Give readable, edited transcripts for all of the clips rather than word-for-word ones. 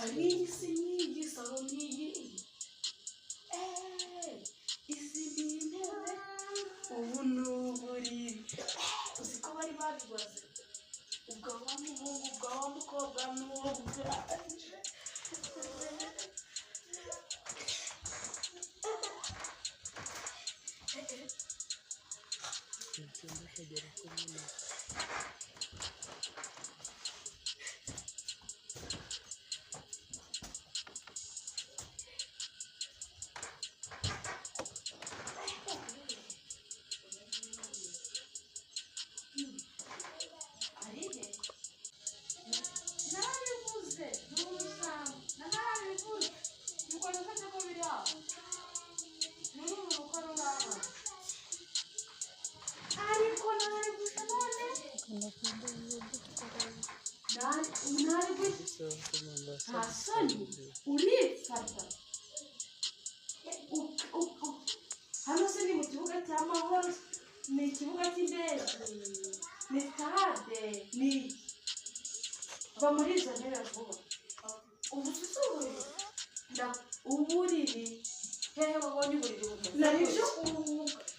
Ari sinigi salonigi. Isibine. Ubunuburi. Uziko bari babibaze. Ubwa mukobwa n'ubwa. Hasani urifata hano se ni mu kibuga cy'amahoro ni ikibuga cy'indege ni stade ni bamuriza ntera vuba ubu susuburi uburiri hehe babonye uburiri bumeze nabyo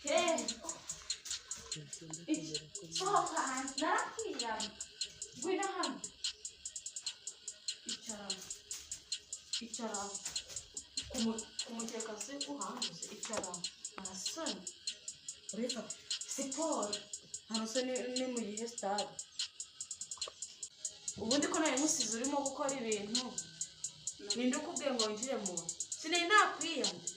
hehe sohoka narakiyama ngwino hano icara kumukeka se uhanguze icara arasoni ureka siporo hano se ni mu gihe stade ubundi ko nawe musize urimo gukora ibintu ninde ukubwiye ngo winjire mu sinari nakwiyamye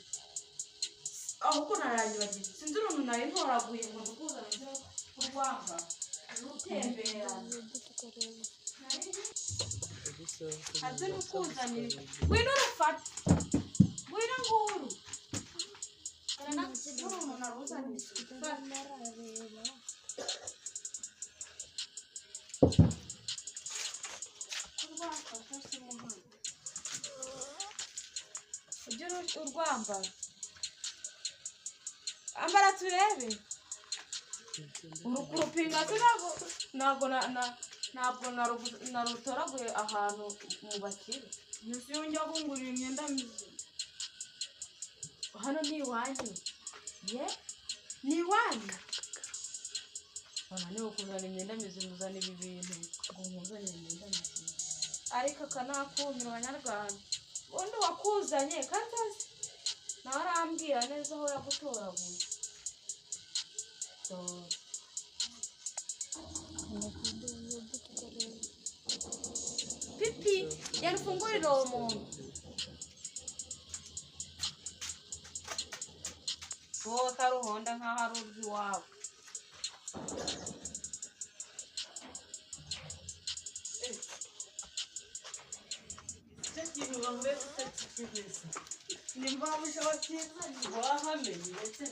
ahubwo narangibagiye sinzi uruntu nari ntoraguye ngo ndukuzane byo kurwanga rutembera haze nukuzanire ngwino rufata ngwino nguru n'umuntu naruzanire ujye urwambara ambara turebe urupinga ntabwo narutoraguye ahantu mu bakire nyusi yongera kungurira imyenda myiza hano ni iwanyu ni iwanyu niba kuzana imyenda myiza muzana ibi bintu ngo muzane imyenda myiza ariko akanakumira abanyarwanda ubundi wakuzanye kandi nawe arambwira neza aho yagutoraguye pipi yarufungurira uwo muntu wowe karuhonda nk'aho ari urw'iwabo ikintu bambaye utakikibeza ni mbabusha bakizanye wahamenye ndetse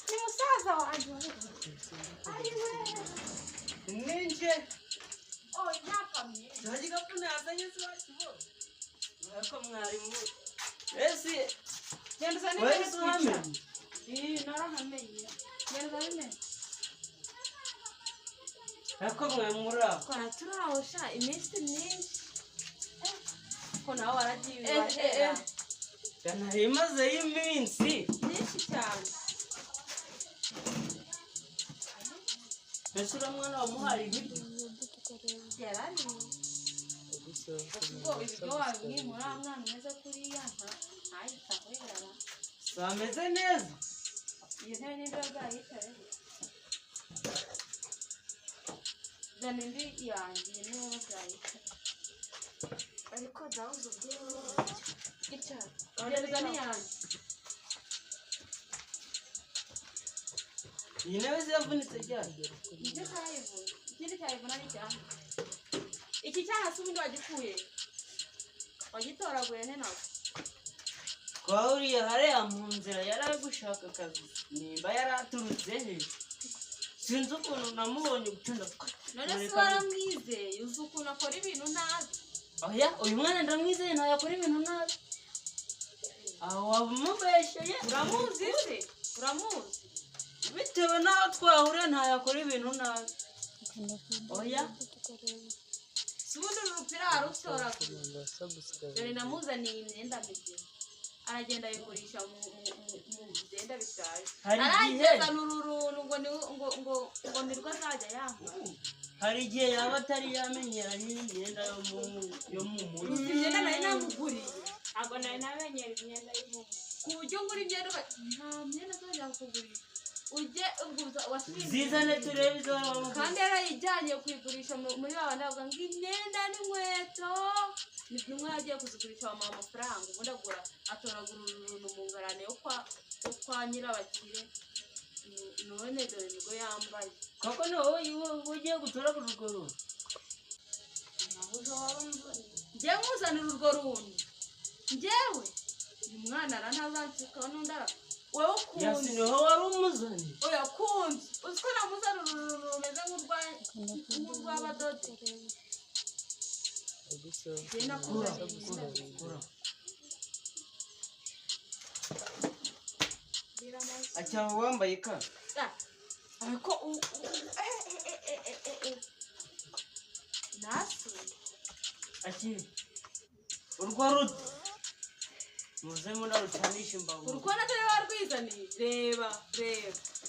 ni musaza wanjye ariwe ninje yakamye ntazi gapfuna yazanye se bakibona ariko mwarimu ese genda uzane ibintu twica narahamenye genda uzane ariko mwamura turaturahosha iminsi myinshi ko nawe waragiye nari imazeyo iminsi myinshi cyane mbese uramwana wamuhaye ibiryo yarariye ubwo ibiryo wabimwimura mwana umeze kuriya ntahita ahwera bameze neza iyo ntebe n'indi bazayicayeho zana indi yanjye iyo niyo bazayicaye ariko dawuze ubwenge icara oreza niyanjye iyi ntebe ziyavunitse ryari ibyo kayivuna ikindi kayivuna ni cyane iki cyana se ubundi wagikuye wagitoraguye nte nawe twahuriye hariya mu nzira yari ari gushaka akazi nimba yari aturutse he sinzi ukuntu namubonye gucunda none se waramwizeye uzi ukuntu akora ibintu nabi oya uyu mwana ndamwizeye ntawe akora ibintu nabi aho wamubeshyeye uramuzi se uramuzi bitewe n'aho twahuriye ntawe akora ibintu nabi oya subundi urupira arutora dore namuzaniye imyenda mike aragenda yigurisha mu byenda bishaje arageza n'ururuntu ngo nirwo azajya yambara hari igihe yaba atari yamenyeranye n'imyenda yo mu mujyi imyenda nari namuguriye ntabwo nari namenyera imyenda y'umuntu ku buryo ngura imyenda nta myenda azajya kugurira ujye uguza zizane turebe izo kandi yarayijyanye kuyigurisha muri babandi bavuga ngo imyenda n'inkweto nimwe yagiye kuzigurisha bamuha amafaranga ubundi agura atoragura uruntu mu ngarane yo kwa nyirabakire none dore nibwo yambaye koko ni wowe ugiye gutoragura urwo runtu njyewe nkuzanira urwo runtu njyewe uyu mwana arantazansikaho n'undi wowe ukunze yasi niho wari umuzanye oya kunze uzi ko namuzana uruntu rumeze nk'urw'abadodo acyaba wambaye ka ariko nasu akiri urwo ruti muze munarucanisha imbavu urwo natari warwizaniye reba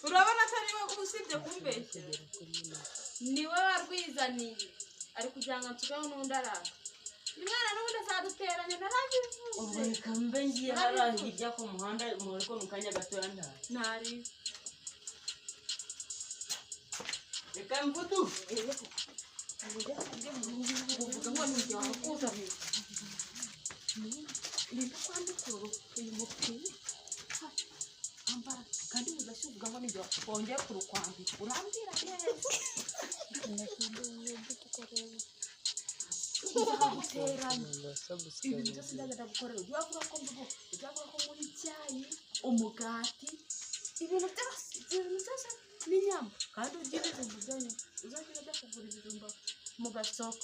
urabona atari we usibye kumbeshya niwe warwizaniye ari kugira ngo nsukeho n'undi arara umwana n'ubundi azaduteranya narabivuze ubu reka mbe ngiye hariya hirya ku muhanda ariko mu kanya gatoya ntari reka mvudu uvuga ngo ni igihe wakuzaniye reka kwandikura uyu mupira ambara kandi uzashyirwa ngo ni igihe wongeye kurukwambika urambwira neza ibintu byose ndagenda gukorera ujya wavuga ko muri icyayi umugati ibintu byose n'inyama kandi ugira ibintu byanyu uzagenda ujya kugura ibijumba mu gasoko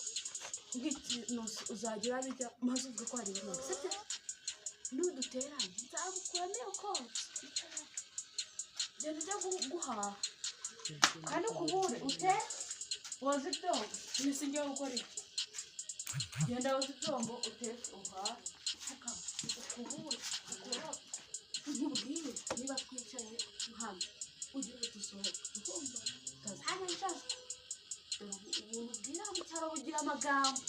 nk'ikintu uzagira bijya maze uvuge ko hari ibintu sibyo nuduteranye nzagukuramo iyo kose genda ujya guhaha kandi ukubure woza ibyombo nisi ngiye gukora iki genda woza ibyombo uteke uhaha ukubure nkubwire niba twicaye hano ugira udusohoke ukumva utazajya nshaka ubuntu bwira mu cyaro bugira amagambo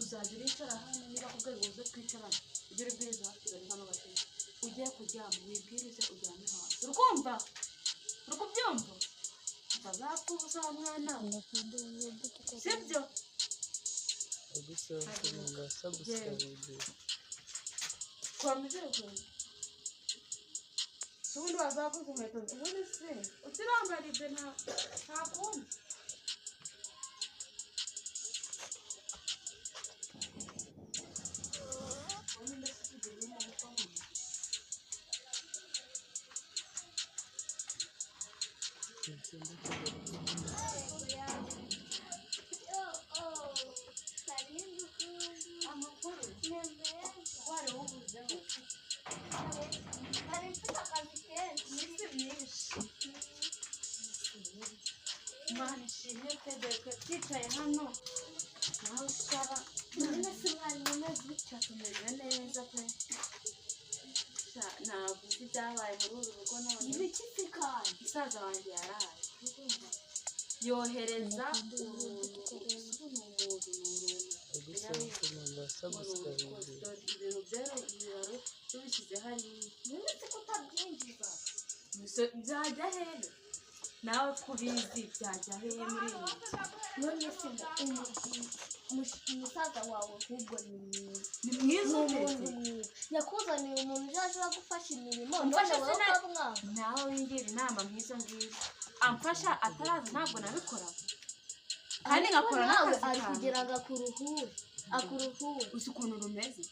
uzajya uricara hano niba kubwira uze twicarane ujye uribwiriza hasigara hano bateye ugiye kuryama wibwirize uryame hasi urukumva urukubyumva utazapfa ubusa wa mwana sibyo kwamizere ukuntu ubundi wazavuza inkweto ubundi se utirambara ibyo nta kundi Mani shimye tedeke twicaye hano nawe usaba none se mwarimu neza tumeze neza pe ntabwo uzi ibyabaye muri uru rugo none ibiki kandi musaza wanjye yaraye yohereza ibintu by'ibiraro tubishyize hariya none se kutabyinjiza byajya hehe nawe kubizi byajya hehe muri iyi none se umusaza wawe ahubwo ni mwiza yakuzaniye umuntu uzaje agufasha imirimo none wowe ukabwa nawe wingira inama nk'izo ngizo amfasha ataraza ntabwo nabikora kandi ngakora nawe ari kugira ngo akuruhure uzi ukuntu rumeze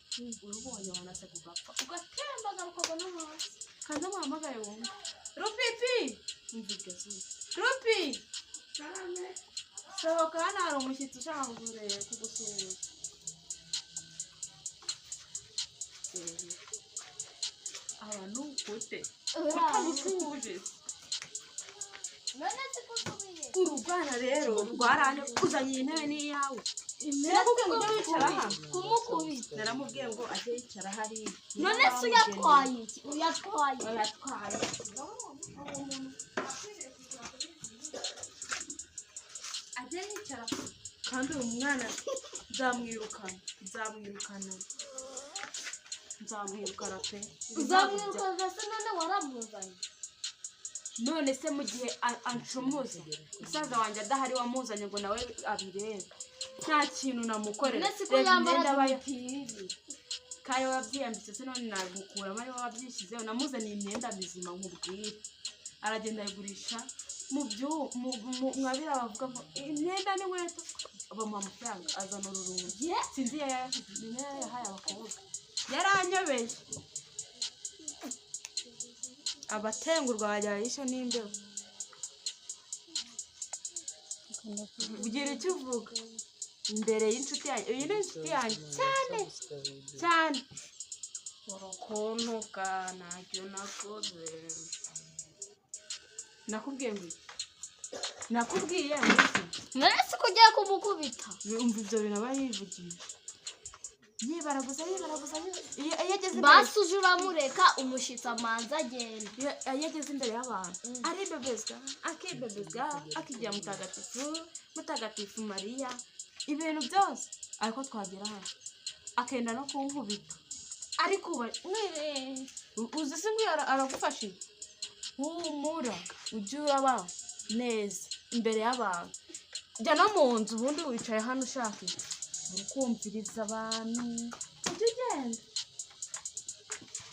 urubonye wanase kugapfa ugatembaga ukabona hasi kandi amuhamagaye wumva rupipi rupi sohoka hano hari umushyitsi ushaka kugusura abantu ute utamusuhuje none se kusubiye urugwana rero rwarane uzanye intebe n'iyawe naramubwiye ngo ujye wicara hano kumukubita naramubwiye ngo ajye yicara hariya none se uyatwaye iki ajye yicara kandi uyu mwana nzamwirukana pe uzamwirukana se none waramuzanye none se mu gihe anshumuza musaza wanjye adahari wamuzanye ngo nawe abirebe nta kintu namukorera nese ko yambara imipira kayo wabyiyambitse se none nagukuramo ari wowe wabyishyizeho namuzaniye imyenda mizima nkubwire aragenda ayigurisha mwabira bavuga ngo imyenda n'inkweto bamuha amafaranga azana ururungi sinzi yahaye abakobwa yaranyobeye abatengurwa bajya yishe n'imbeho ugira icyo uvuga imbere y'inshuti yanjye iyi ni inshuti yanjye cyane urukuntu bwa ntacyo nakoze nakubwiye nese ko ugiye kumukubita umva ibyo bintu aba yivugisha yibaraguza iyo ageze imbere basi uje uramureka umushyitsi amanza agenda iyo ageze imbere y'abantu aribebezwa akibebezwa akigira mutagatifu mariya ibintu byose ariko twagera hano akenda no kunkubita ariko uzi se ngo aragufashije humura ujye uraba neza imbere y'abantu jya no mu nzu ubundi wicaye hano ushaka uri kumviriza abantu ujye ugenda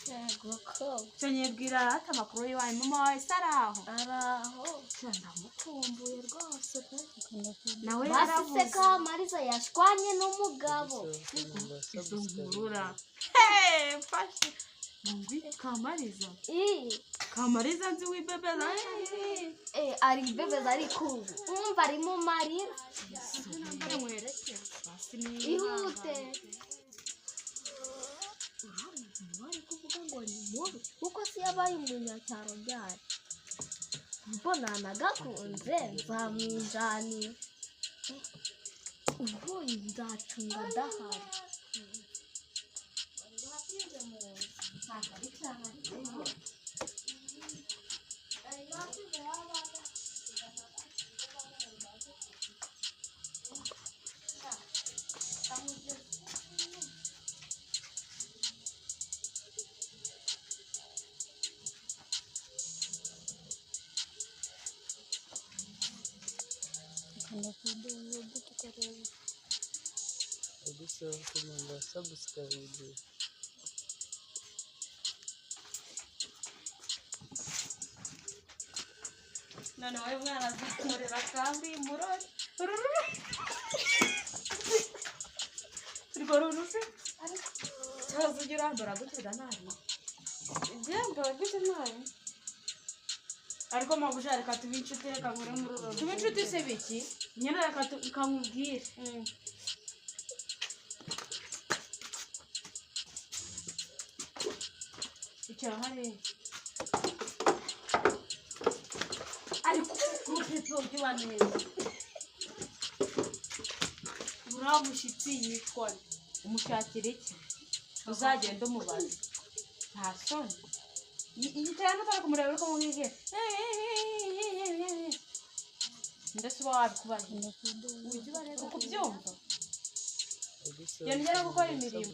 yego ko cyo nyibwira ati amakuru y'iwanyu mama wawe se araho ndamukumbuye rwose pe nawe basi se Kamariza yashwanye n'umugabo izo nkurura mfashe Kamariza nzi wibebeza ari bebeza ariko umva ari mu marira ihute wari kuvuga ngo ni mubi kuko si yabaye umunyacyaro byari mbona nagakunze nzamwinjanira ubwo nzacunga adahari none wowe mwana azakorera kandi murori urwo runuzi kibazo ujya urambara gutega nabi ibyambara gute nabi ariko mabuja reka tube inshuti reka nkore muri uru tube inshuti se biki nyine reka kamubwire icara hariya ariko kupepe ugiwa neza uriya mushyitsi yitwa umushakira iki uzagenda umubaza nta soni yicaye n'utari kumureba uri kumubwira ndetse uba wabikubaza ujya ubareba kubyumva yongera gukora imirimo